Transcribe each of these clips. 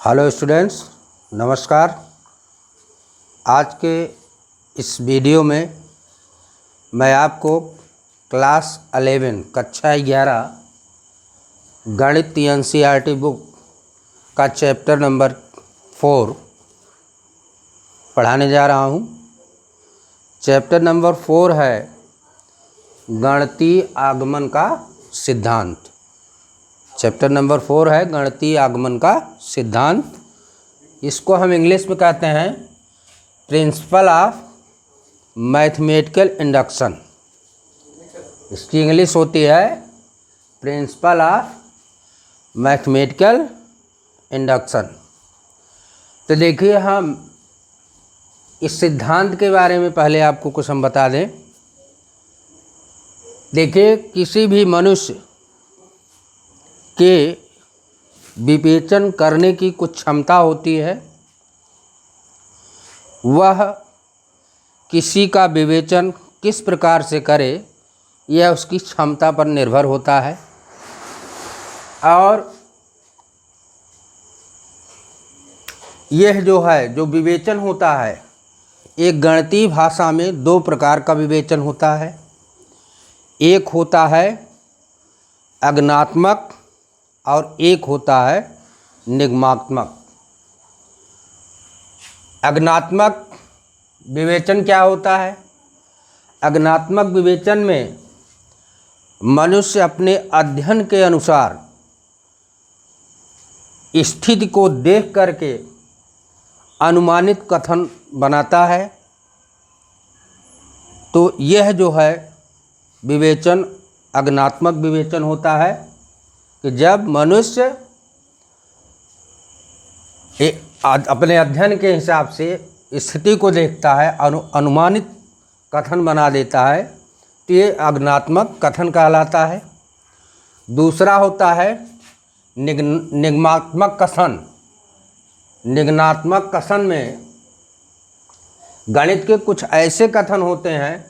Hello students, नमस्कार। आज के इस वीडियो में मैं आपको क्लास 11 कक्षा 11 गणित एनसीईआरटी बुक का चैप्टर नंबर 4 पढ़ाने जा रहा हूँ। चैप्टर नंबर 4 है गणितीय आगमन का सिद्धांत। चैप्टर नंबर 4 है गणितीय आगमन का सिद्धांत। इसको हम इंग्लिश में कहते हैं प्रिंसिपल ऑफ मैथमेटिकल इंडक्शन। इसकी इंग्लिश होती है प्रिंसिपल ऑफ मैथमेटिकल इंडक्शन। तो देखिए, हम इस सिद्धांत के बारे में पहले आपको कुछ हम बता दें। देखिए, किसी भी मनुष्य के विवेचन करने की कुछ क्षमता होती है। वह किसी का विवेचन किस प्रकार से करे, यह उसकी क्षमता पर निर्भर होता है। और यह जो विवेचन होता है, एक गणितीय भाषा में दो प्रकार का विवेचन होता है। एक होता है अज्ञानात्मक और एक होता है निगमात्मक। अज्ञानात्मक विवेचन क्या होता है? अज्ञानात्मक विवेचन में मनुष्य अपने अध्ययन के अनुसार स्थिति को देख करके अनुमानित कथन बनाता है। तो यह जो है विवेचन अज्ञानात्मक विवेचन होता है कि जब मनुष्य अपने अध्ययन के हिसाब से स्थिति को देखता है, अनुमानित कथन बना देता है, तो ये अज्ञानात्मक कथन कहलाता है। दूसरा होता है निगमात्मक कथन। निगमात्मक कथन में गणित के कुछ ऐसे कथन होते हैं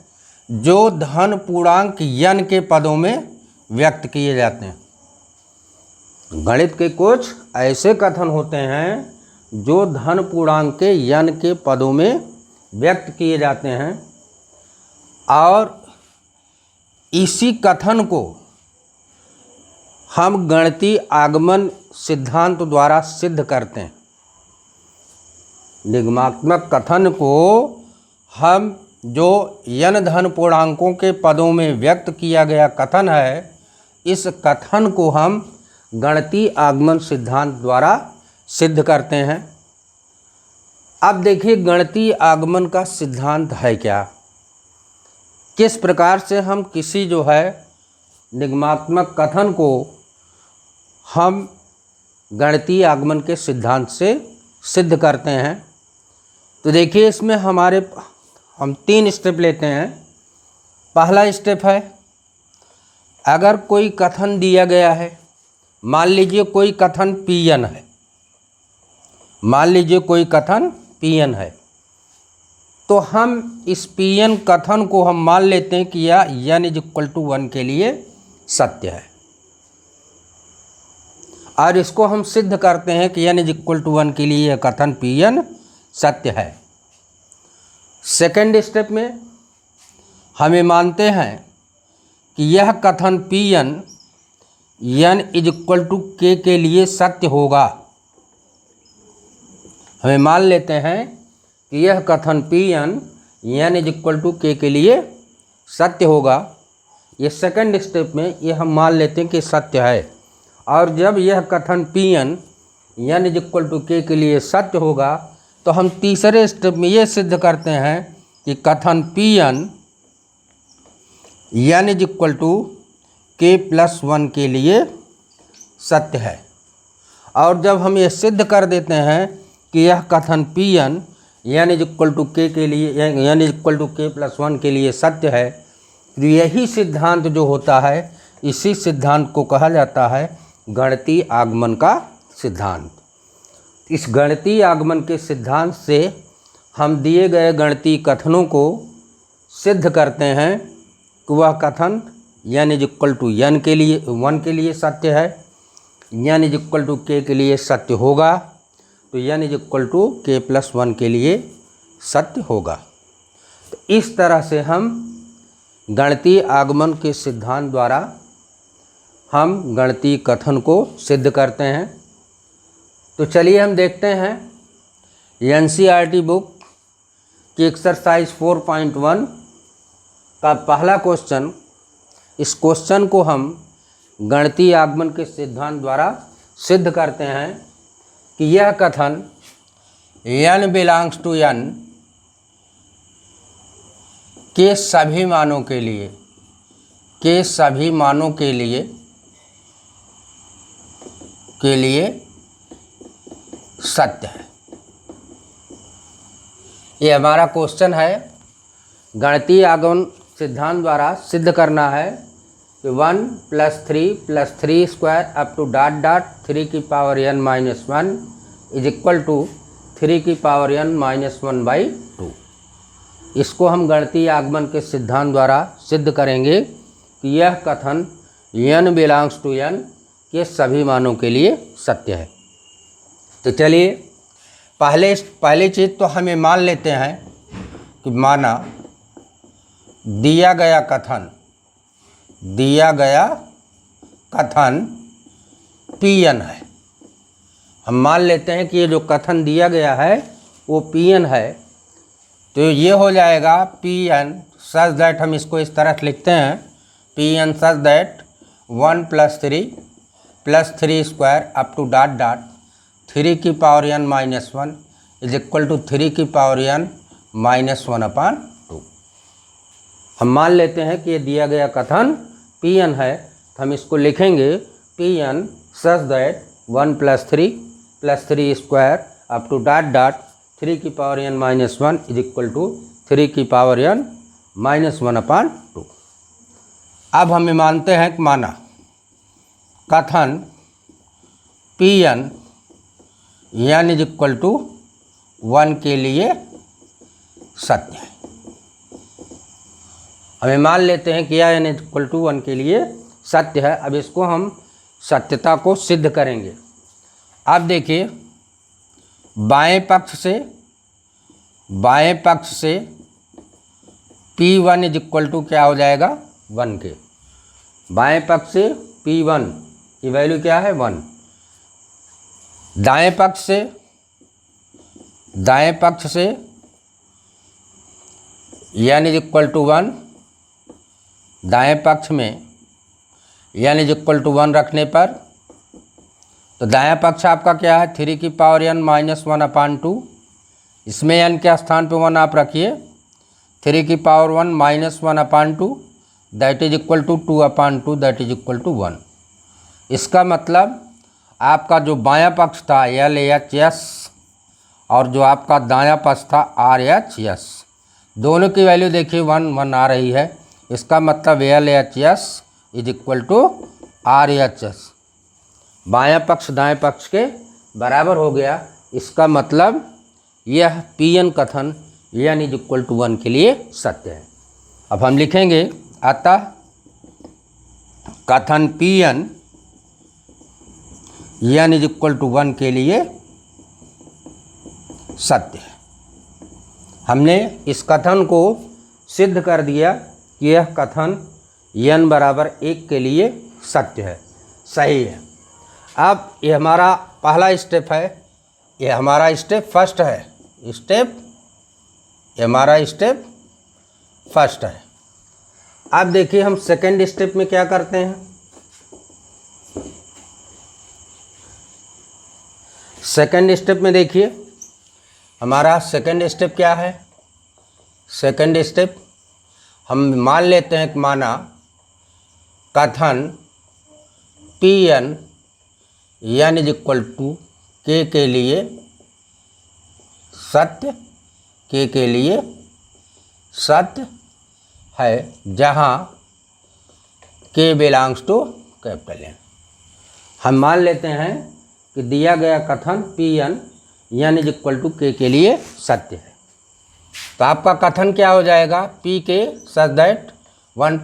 जो धन पूर्णांक यन के पदों में व्यक्त किए जाते हैं। गणित के कुछ ऐसे कथन होते हैं जो धन पूर्णांक के यन के पदों में व्यक्त किए जाते हैं, और इसी कथन को हम गणितीय आगमन सिद्धांत द्वारा सिद्ध करते हैं। निगमात्मक कथन को हम जो यन धन पूर्णांकों के पदों में व्यक्त किया गया कथन है, इस कथन को हम गणितीय आगमन सिद्धांत द्वारा सिद्ध करते हैं। अब देखिए, गणितीय आगमन का सिद्धांत है क्या, किस प्रकार से हम किसी जो है निगमात्मक कथन को हम गणितीय आगमन के सिद्धांत से सिद्ध करते हैं। तो देखिए, इसमें हम 3 स्टेप लेते हैं। पहला स्टेप है, अगर कोई कथन दिया गया है, मान लीजिए कोई कथन Pn है, मान लीजिए कोई कथन Pn है, तो हम इस Pn कथन को हम मान लेते हैं कि यह n = 1 के लिए सत्य है, और इसको हम सिद्ध करते हैं कि n = 1 के लिए यह कथन Pn सत्य है। सेकेंड स्टेप में हमें मानते हैं कि यह कथन Pn n = k के लिए सत्य होगा। हमें मान लेते हैं कि यह कथन Pn n = k के लिए सत्य होगा। ये सेकंड स्टेप में ये हम मान लेते हैं कि सत्य है। और जब यह कथन Pn n = k के लिए सत्य होगा, तो हम तीसरे स्टेप में ये सिद्ध करते हैं कि कथन Pn n = k+1 के लिए सत्य है। और जब हम ये सिद्ध कर देते हैं कि यह कथन Pn n = k के लिए n = k+1 के लिए सत्य है, तो यही सिद्धांत जो होता है, इसी सिद्धांत को कहा जाता है गणितीय आगमन का सिद्धांत। इस गणितीय आगमन के सिद्धांत से हम दिए गए गणितीय कथनों को सिद्ध करते हैं कि वह कथन n = n के लिए 1 के लिए सत्य है, n = k के लिए सत्य होगा। तो n is equal to k plus 1 के लिए सत्य होगा। तो इस तरह से हम गणितीय आगमन के सिद्धांत द्वारा हम गणितीय कथन को सिद्ध करते हैं। तो चलिए हम देखते हैं NCERT बुक की एक्सरसाइज 4.1 का पहला क्वेश्चन। इस क्वेश्चन को हम गणितीय आगमन के सिद्धांत द्वारा सिद्ध करते हैं कि यह कथन n बिलोंग्स टू n के सभी मानों के लिए सत्य है। ये हमारा क्वेश्चन है। गणितीय आगमन सिद्धांत द्वारा सिद्ध करना है कि 1 + 3 + 3 square up to dot dot 3 की power n minus 1 is equal to 3 की पावर n माइनस 1/2। इसको हम गणितीय आगमन के सिद्धांत द्वारा सिद्ध करेंगे कि यह कथन n बिलोंग्स टू n के सभी मानों के लिए सत्य है। तो चलिए पहली चीज़ तो हमें मान लेते हैं कि माना दिया गया कथन Pn है। हम मान लेते हैं कि ये जो कथन दिया गया है वो Pn है। तो ये हो जाएगा Pn सच दैट, हम इसको इस तरह लिखते हैं Pn such that 1 + 3 square up to dot dot 3 की power n minus 1 is equal to 3 की पावर n माइनस 1/2। हम मान लेते हैं कि ये दिया गया कथन Pn है। तो हम इसको लिखेंगे Pn such that 1 + 3 square up to dot dot 3 की power n minus 1 is equal to 3 की पावर n माइनस 1/2। अब हमें मानते हैं कि माना कथन Pn n is equal to 1 के लिए सत्य है। हमें मान लेते हैं कि यह n इज इक्वल टू 1 के लिए सत्य है। अब इसको हम सत्यता को सिद्ध करेंगे। अब देखिए बाएं पक्ष से P1 इज इक्वल टू क्या हो जाएगा 1 के। बाएं पक्ष से P1 की वैल्यू क्या है 1। दाएं पक्ष से n इज इक्वल टू 1, दाएं पक्ष में n इज इक्वल टू 1 रखने पर तो दायां पक्ष आपका क्या है 3 की पावर n माइनस 1/2। इसमें n के स्थान पे 1 आप रखिए, 3 की power 1 minus 1/2 that is equal to 2/2 that is equal to 1। इसका मतलब आपका जो बायां पक्ष था LHS और जो आपका दायां पक्ष था RHS, दोनों की वैल्यू देखिए 1 1 आ रही है। इसका मतलब LHS is equal to RHS, बायां पक्ष दाएं पक्ष के बराबर हो गया। इसका मतलब यह Pn कथन n इज इक्वल टू 1 के लिए सत्य है। अब हम लिखेंगे अतः कथन Pn n is equal to 1 के लिए सत्य है। हमने इस कथन को सिद्ध कर दिया कि यह कथन n बराबर 1 के लिए सत्य है, सही है। अब ये हमारा पहला स्टेप है, ये हमारा स्टेप फर्स्ट है, ये हमारा स्टेप फर्स्ट है। अब देखिए हम सेकंड स्टेप में क्या करते हैं। सेकंड स्टेप में देखिए हमारा सेकंड स्टेप क्या है। सेकंड स्टेप हम मान लेते हैं कि माना कथन Pn n is equal to k के लिए सत्य, k के लिए सत्य है जहाँ k belongs to capital N। हम मान लेते हैं कि दिया गया कथन Pn n is equal to k के लिए सत्य है। तो आपका कथन क्या हो जाएगा P के सच that 1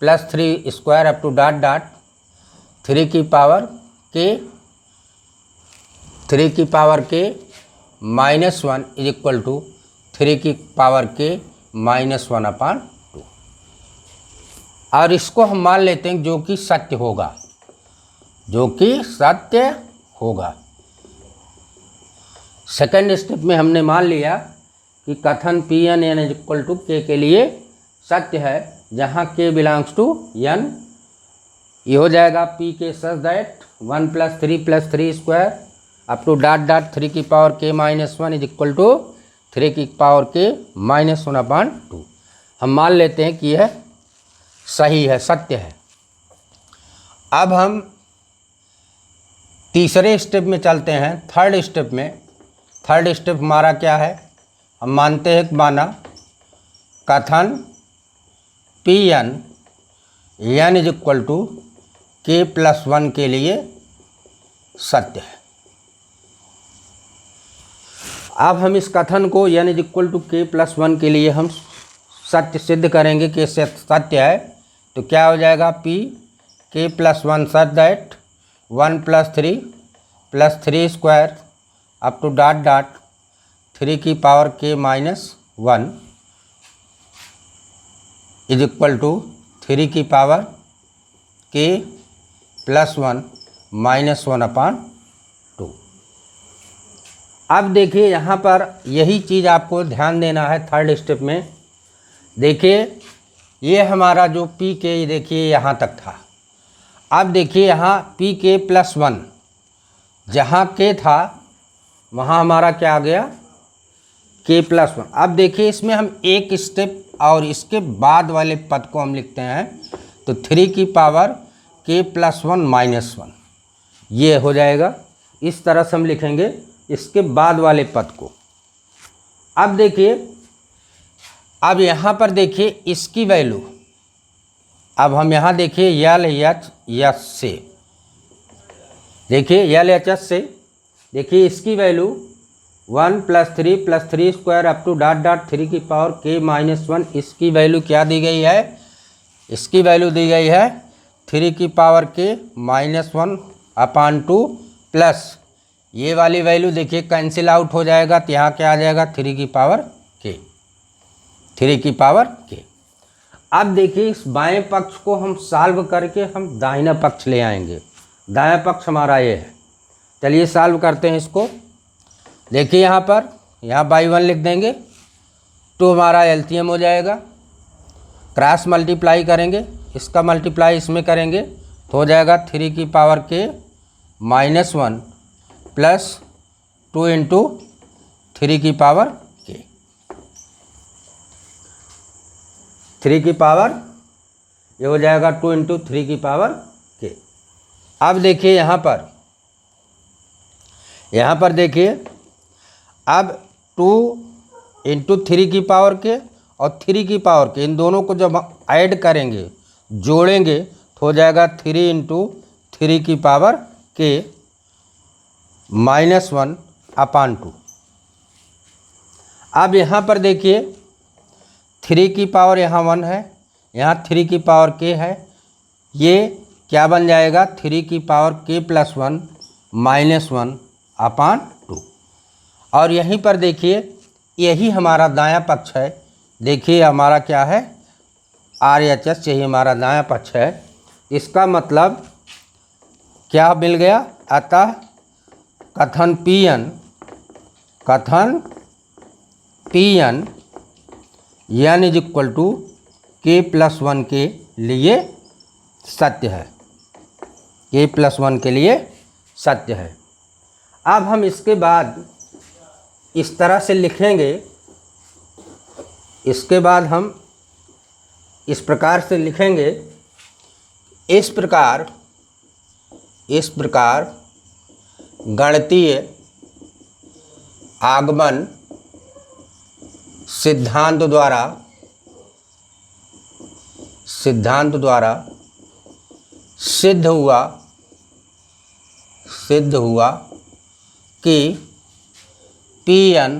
+ 3 square up to dot dot 3 की पावर k 3 की पावर के -1 इज इक्वल टू 3 की पावर के -1/2। और इसको हम मान लेते हैं जो कि सत्य होगा, जो कि सत्य होगा। सेकंड स्टेप में हमने मान लिया कि कथन Pn n is equal to k के लिए सत्य है, जहाँ k बिलोंग्स टू n। ये हो जाएगा P के सच that 1 + 3 + 3 square up to dot dot 3 की पावर के -1 इज इक्वल टू 3 की पावर के -1/2। हम मान लेते हैं कि यह सही है, सत्य है। अब हम तीसरे स्टेप में चलते हैं, थर्ड स्टेप में। थर्ड स्टेप हमारा क्या है? हम मानते हैं कि माना कथन Pn n is equal to k + 1 के लिए सत्य है। अब हम इस कथन को n is equal to k + 1 के लिए हम सत्य सिद्ध करेंगे कि सत्य है। तो क्या हो जाएगा? P k + 1 such that 1 + 3 + 3 square up to dot dot 3 की पावर के -1 इज इक्वल टू 3 की पावर के +1 -1/2। अब देखिए यहाँ पर यही चीज़ आपको ध्यान देना है थर्ड स्टेप में। देखिए ये हमारा जो पी के देखिए यहाँ तक था। अब देखिए यहाँ पी के +1 जहाँ के था वहाँ हमारा क्या आ गया? k + 1। अब देखिए इसमें हम एक स्टेप और इसके बाद वाले पद को हम लिखते हैं, तो 3 की पावर k + 1 -1 ये हो जाएगा। इस तरह से हम लिखेंगे इसके बाद वाले पद को। अब देखिए, अब यहाँ पर देखिए इसकी वैल्यू, अब हम यहाँ देखिए LHS से, देखिए LHS से देखिए इसकी value 1 + 3 + 3 square up to dot dot 3 की पावर के -1। इसकी वैल्यू क्या दी गई है? इसकी वैल्यू दी गई है 3 की पावर के -1/2 प्लस ये वाली वैल्यू देखिए कैंसिल आउट हो जाएगा, तो यहाँ क्या आ जाएगा? 3 की पावर के, 3 की पावर के। अब देखिए इस बाएं पक्ष को हम सॉल्व करके हम दाहिना पक्ष ले आएंगे। दायां पक्ष हमारा ये है। चलिए सॉल्व करते हैं इसको। देखिए यहाँ पर, यहाँ बाई 1 लिख देंगे तो हमारा एलसीएम हो जाएगा। क्रॉस मल्टीप्लाई करेंगे, इसका मल्टीप्लाई इसमें करेंगे तो हो जाएगा 3 की पावर के -1 प्लस 2 × 3 की पावर के, 3 की पावर ये हो जाएगा 2 × 3 की पावर के। अब देखिए यहाँ पर देखिए, अब 2 × 3 की पावर के और 3 की पावर के, इन दोनों को जब ऐड करेंगे, जोड़ेंगे तो हो जाएगा 3 × 3 की पावर के -1/2। अब यहाँ पर देखिए 3 की पावर यहाँ 1 है, यहाँ 3 की पावर के है, ये क्या बन जाएगा? 3 की पावर के + 1 -1/2। और यहीं पर देखिए यही हमारा दायां पक्ष है। देखिए हमारा क्या है? RHS, यही हमारा दायां पक्ष है। इसका मतलब क्या मिल गया? अतः कथन Pn n is equal to k + 1 के लिए सत्य है, k + 1 के लिए सत्य है। अब हम इसके बाद इस तरह से लिखेंगे, इसके बाद हम इस प्रकार से लिखेंगे, इस प्रकार गणितीय आगमन सिद्धांत द्वारा सिद्ध हुआ कि Pn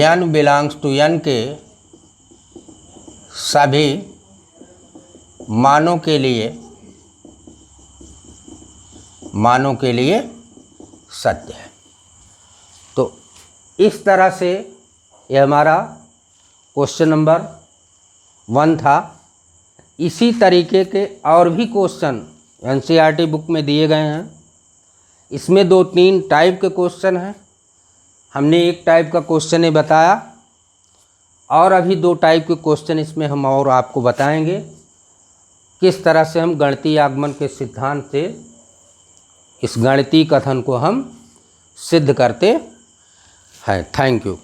n belongs to n के सभी मानों के लिए सत्य है। तो इस तरह से यह हमारा क्वेश्चन नंबर 1 था। इसी तरीके के और भी क्वेश्चन एनसीईआरटी बुक में दिए गए हैं। इसमें 2-3 टाइप के क्वेश्चन हैं। हमने एक टाइप का क्वेश्चन ही बताया और अभी 2 टाइप के क्वेश्चन इसमें हम और आपको बताएंगे किस तरह से हम गणितीय आगमन के सिद्धांत से इस गणितीय कथन को हम सिद्ध करते हैं। Thank you.